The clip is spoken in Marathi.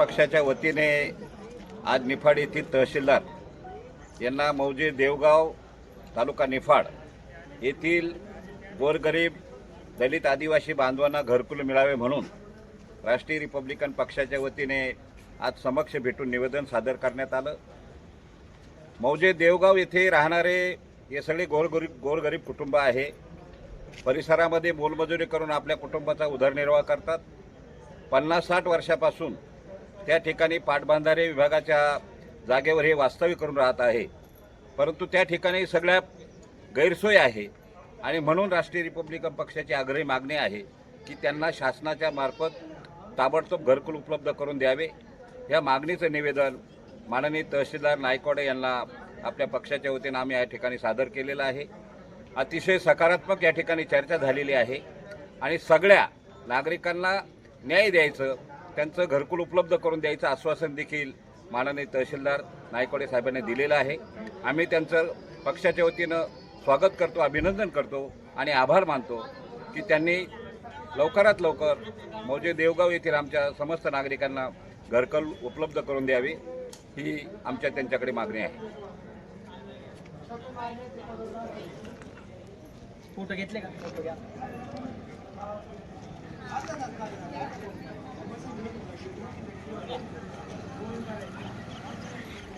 पक्षाच्या वतीने आज निफाड येथील तहसीलदार यांना मौजे देवगाव तालुका निफाड येथील गोरगरीब दलित आदिवासी बांधवांना घरकुल मिळावे म्हणून राष्ट्रीय रिपब्लिकन पक्षाच्या वतीने आज समक्ष भेटून निवेदन सादर करण्यात आलं। मौजे देवगाव येथे राहणारे हे सगळे गोरगरीब कुटुंब आहे। परिसरामध्ये मोलमजुरी करून आपल्या कुटुंबाचा उदरनिर्वाह करतात। 50-60 वर्षापासून त्या ठिकाणी पाटबंधारे विभागाच्या जागेवर हे वास्तव्य करून राहत आहे, परंतु त्या ठिकाणी सगळ्या गैरसोय आहे आणि म्हणून राष्ट्रीय रिपब्लिकन पक्षाची आग्रही मागणी आहे की त्यांना शासनाच्या मार्फत ताबडतोब घरकुल उपलब्ध करून द्यावे। या मागणीचं निवेदन माननीय तहसीलदार नायकवाडे यांना आपल्या पक्षाच्या वतीने आम्ही या ठिकाणी सादर केलेलं आहे। अतिशय सकारात्मक या ठिकाणी चर्चा झालेली आहे आणि सगळ्या नागरिकांना न्याय द्यायचं, त्यांचं घरकुल उपलब्ध करून द्यायचं आश्वासन देखील माननीय तहसीलदार नायकवाडे साहेबांनी दिलेलं आहे। आम्ही त्यांचं पक्षाच्या वतीनं स्वागत करतो, अभिनंदन करतो आणि आभार मानतो की त्यांनी लवकरात लवकर मौजे देवगाव येथील आमच्या समस्त नागरिकांना घरकुल उपलब्ध करून द्यावे, ही आमच्या त्यांच्याकडे मागणी आहे। फोटो घेतले का? फोटो घ्या।